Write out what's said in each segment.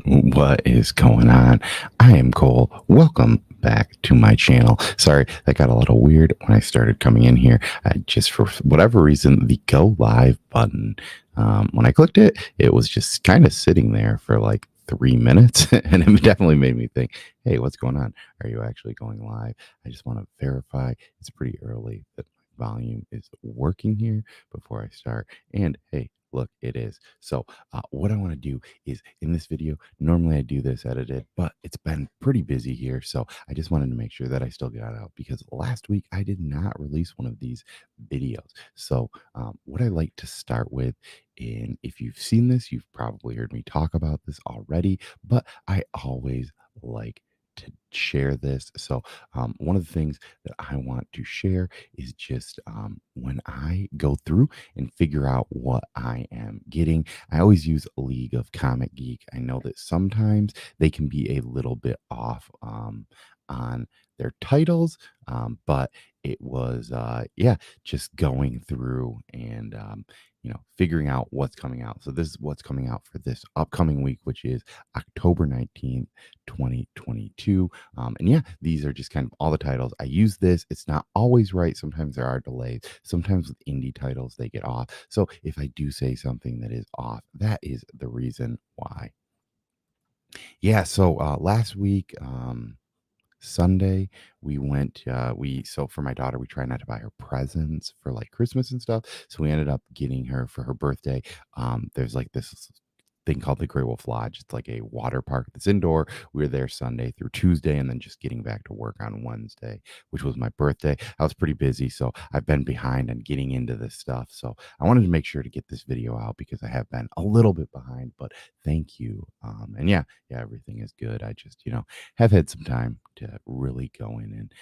What is going on? I am Cole. Welcome back to my channel. Sorry, that got a little weird when I started coming in here. I just, for whatever reason, the go live button, when I clicked it, it was just kind of sitting there for like 3 minutes. And it definitely made me think, hey, what's going on? Are you actually going live? I just want to verify it's pretty early that my volume is working here before I start. And hey, look, it is. So, what I want to do is in this video, normally I do this edited, but it's been pretty busy here. So I just wanted to make sure that I still got out because last week I did not release one of these videos. So, what I like to start with, and if you've seen this, you've probably heard me talk about this already, but I always like to share this. So, one of the things that I want to share is just when I go through and figure out what I am getting. I always use League of Comic Geek. I know that sometimes they can be a little bit off on their titles, but it was, yeah, just going through and, figuring out what's coming out. So this is what's coming out for this upcoming week, which is October 19th, 2022. And yeah, these are just kind of all the titles. I use this. It's not always right. Sometimes there are delays. Sometimes with indie titles, they get off. So if I do say something that is off, that is the reason why. Yeah. So last week, Sunday, we went, so for my daughter, we try not to buy her presents for like Christmas and stuff. So we ended up getting her for her birthday. There's like this thing called the Grey Wolf Lodge. It's like a water park that's indoor. We were there Sunday through Tuesday and then just getting back to work on Wednesday, which was my birthday. I was pretty busy. So I've been behind on getting into this stuff. So I wanted to make sure to get this video out because I have been a little bit behind, but thank you. And yeah, everything is good. I just, have had some time to really go in and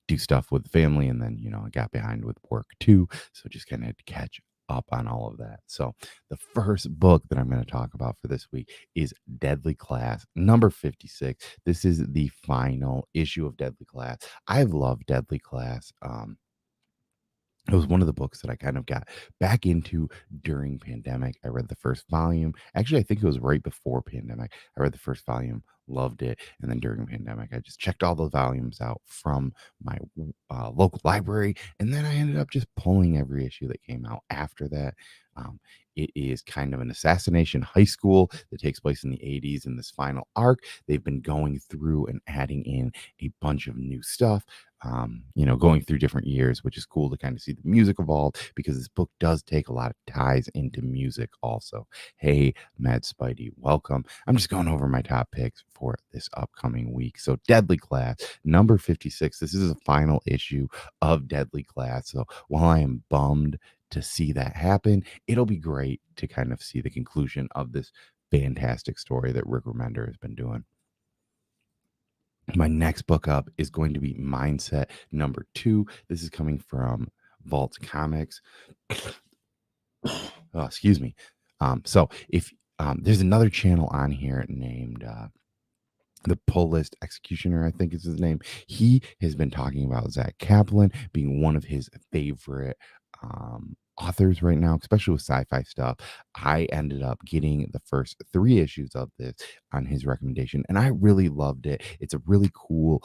do stuff with the family. And then, I got behind with work too. So just kind of had to catch up on all of that. So the first book that I'm going to talk about for this week is Deadly Class, number 56. This is the final issue of Deadly Class. I've loved Deadly Class. It was one of the books that I kind of got back into during pandemic. I read the first volume. Actually, I think it was right before pandemic. I read the first volume, loved it, and then during pandemic, I just checked all the volumes out from my local library, and then I ended up just pulling every issue that came out after that. Um, it is kind of an assassination high school that takes place in the 80s. In this final arc, they've been going through and adding in a bunch of new stuff, going through different years, which is cool to kind of see the music evolve because this book does take a lot of ties into music also. Hey, Mad Spidey, welcome. I'm just going over my top picks for this upcoming week. So Deadly Class, number 56. This is a final issue of Deadly Class. So while I am bummed to see that happen, it'll be great to kind of see the conclusion of this fantastic story that Rick Remender has been doing. My next book up is going to be Mindset number 2. This is coming from Vault Comics. Oh, excuse me. So if there's another channel on here named the Pull List Executioner, I think is his name. He has been talking about Zach Kaplan being one of his favorite authors right now, especially with sci-fi stuff. I ended up getting the first 3 issues of this on his recommendation, and I really loved it. It's a really cool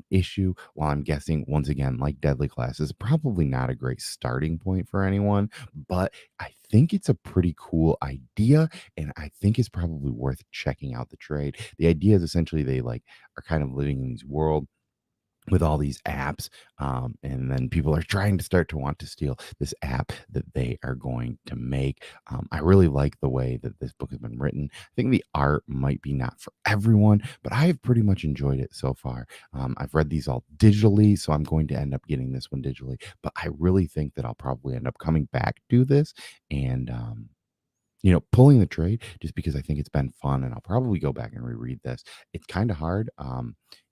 issue. While I'm guessing, once again, like Deadly Class is probably not a great starting point for anyone, but I think it's a pretty cool idea, and I think it's probably worth checking out the trade. The idea is essentially they like are kind of living in this world with all these apps, and then people are trying to start to want to steal this app that they are going to make. I really like the way that this book has been written. I think the art might be not for everyone, but I have pretty much enjoyed it so far. I've read these all digitally, so I'm going to end up getting this one digitally, but I really think that I'll probably end up coming back to this and pulling the trade just because I think it's been fun, and I'll probably go back and reread this. It's kind of hard,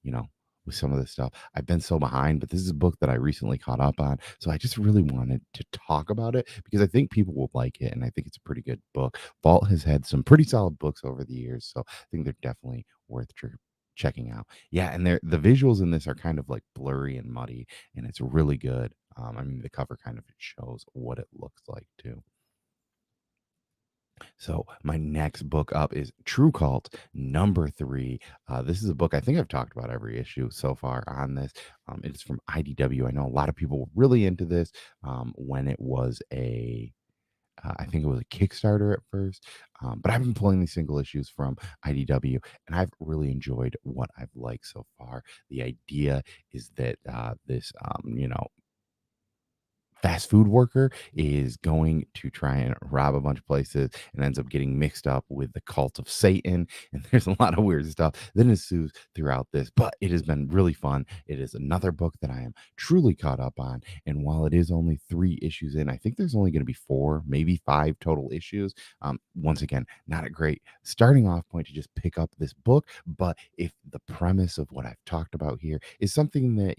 you know, with some of this stuff. I've been so behind, but this is a book that I recently caught up on. So I just really wanted to talk about it because I think people will like it, and I think it's a pretty good book. Vault has had some pretty solid books over the years, so I think they're definitely worth checking out. Yeah, and the visuals in this are kind of like blurry and muddy, and it's really good. I mean, the cover kind of shows what it looks like too. So my next book up is True Cult #3. This is a book I think I've talked about every issue so far on this. It's from IDW. I know a lot of people were really into this when it was I think it was a Kickstarter at first, but I've been pulling these single issues from IDW, and I've really enjoyed what I've liked so far. The idea is that this, fast food worker is going to try and rob a bunch of places and ends up getting mixed up with the cult of Satan. And there's a lot of weird stuff that ensues throughout this, but it has been really fun. It is another book that I am truly caught up on. And while it is only 3 issues in, I think there's only going to be 4, maybe 5 total issues. Once again, not a great starting off point to just pick up this book. But if the premise of what I've talked about here is something that,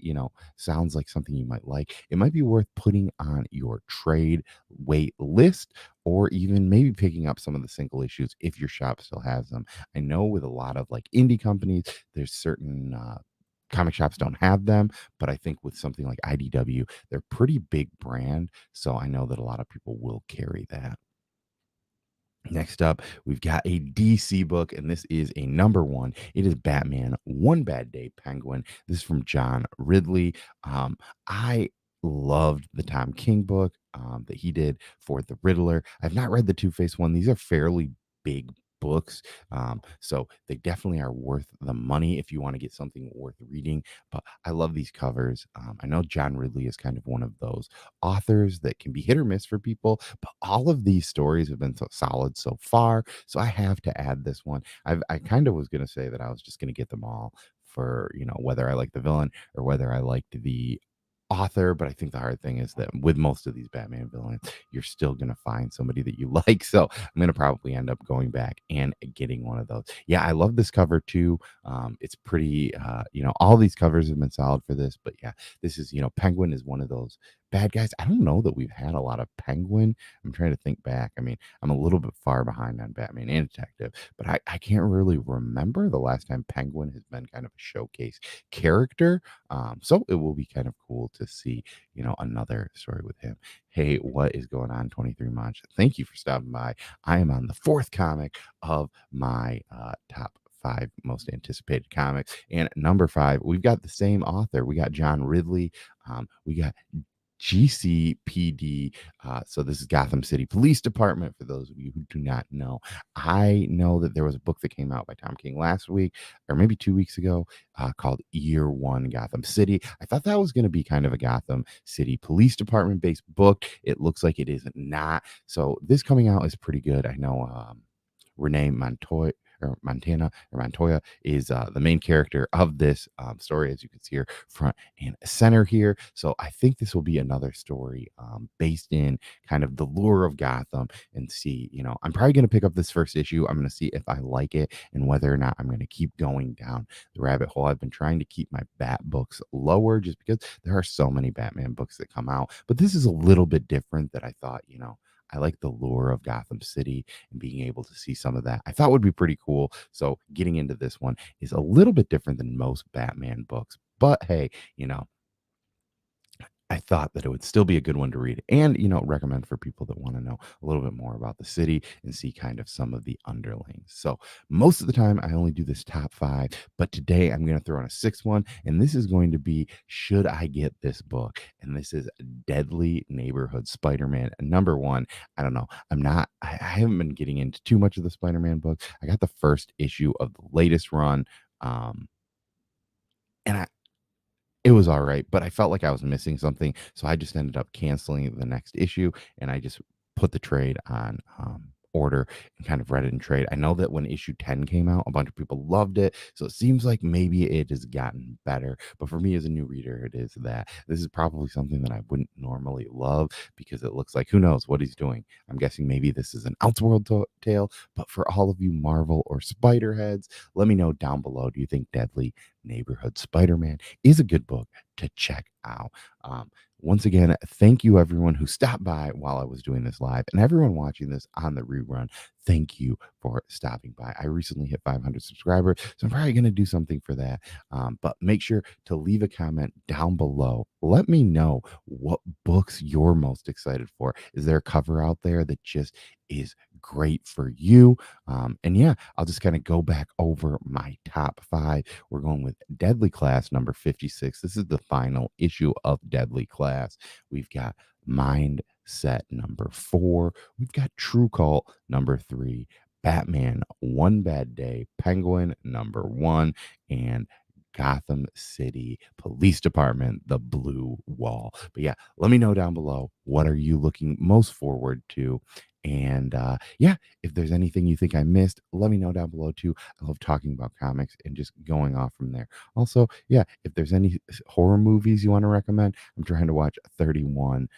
sounds like something you might like, it might be worth putting on your trade wait list, or even maybe picking up some of the single issues if your shop still has them. I know with a lot of like indie companies, there's certain comic shops don't have them, but I think with something like IDW, they're a pretty big brand. So I know that a lot of people will carry that. Next up, we've got a DC book, and this is a #1. It is Batman One Bad Day Penguin. This is from John Ridley. I loved the Tom King book that he did for the Riddler. I've not read the Two Face one. These are fairly big books, so they definitely are worth the money if you want to get something worth reading. But I love these covers. I know John Ridley is kind of one of those authors that can be hit or miss for people, but all of these stories have been so solid so far. So I have to add this one. I kind of was going to say that I was just going to get them all for, whether I like the villain or whether I liked the author. But I think the hard thing is that with most of these Batman villains, you're still going to find somebody that you like. So I'm going to probably end up going back and getting one of those. Yeah, I love this cover too. It's pretty, all these covers have been solid for this, but yeah, this is, Penguin is one of those bad guys. I don't know that we've had a lot of Penguin. I'm trying to think back. I mean, I'm a little bit far behind on Batman and Detective, but I can't really remember the last time Penguin has been kind of a showcase character. So it will be kind of cool to see, another story with him. Hey, what is going on, 23 Munch? Thank you for stopping by. I am on the 4th comic of my top 5 most anticipated comics. And #5, we've got the same author. We got John Ridley. We got GCPD. So this is Gotham City Police Department. For those of you who do not know, I know that there was a book that came out by Tom King last week, or maybe 2 weeks ago, called Year One Gotham City. I thought that was going to be kind of a Gotham City Police Department based book. It looks like it is not. So this coming out is pretty good. I know Renee Montoya or Montana or Montoya is the main character of this story, as you can see her front and center here. So I think this will be another story based in kind of the lure of Gotham, and see, I'm probably going to pick up this first issue. I'm going to see if I like it and whether or not I'm going to keep going down the rabbit hole. I've been trying to keep my Bat books lower just because there are so many Batman books that come out, but this is a little bit different that I thought, I like the lure of Gotham City, and being able to see some of that I thought would be pretty cool. So getting into this one is a little bit different than most Batman books. But hey, you know, I thought that it would still be a good one to read and, recommend for people that want to know a little bit more about the city and see kind of some of the underlings. So most of the time I only do this top 5, but today I'm going to throw in a 6th one, and this is going to be Should I Get This Book? And this is Deadly Neighborhood Spider-Man #1. I don't know. I haven't been getting into too much of the Spider-Man books. I got the first issue of the latest run. Um, and it was alright, but I felt like I was missing something, so I just ended up canceling the next issue, and I just put the trade on, order and kind of read it in trade. I know that when issue 10 came out, a bunch of people loved it, so it seems like maybe it has gotten better, but for me as a new reader, it is that. This is probably something that I wouldn't normally love because it looks like who knows what he's doing. I'm guessing maybe this is an Elseworld tale, but for all of you Marvel or Spider heads, let me know down below, do you think Deadly Neighborhood Spider-Man is a good book to check out? Once again, thank you everyone who stopped by while I was doing this live, and everyone watching this on the rerun. Thank you for stopping by. I recently hit 500 subscribers, so I'm probably going to do something for that. But make sure to leave a comment down below. Let me know what books you're most excited for. Is there a cover out there that just is great for you. And yeah, I'll just kind of go back over my top five. We're going with Deadly Class number 56. This is the final issue of Deadly Class. We've got Mindset number four. We've got True Cult number three. Batman One Bad Day, Penguin number one, and Gotham City Police Department, The Blue Wall. But yeah, let me know down below, what are you looking most forward to? And yeah, if there's anything you think I missed, let me know down below too. I love talking about comics and just going off from there. Also, yeah, if there's any horror movies you want to recommend, I'm trying to watch 31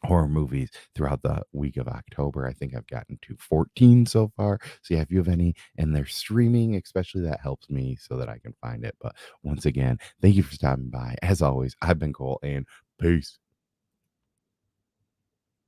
horror movies throughout the week of October. I think I've gotten to 14 so far. So yeah, if you have any and they're streaming, especially, that helps me so that I can find it. But once again, thank you for stopping by. As always, I've been Cole, and peace.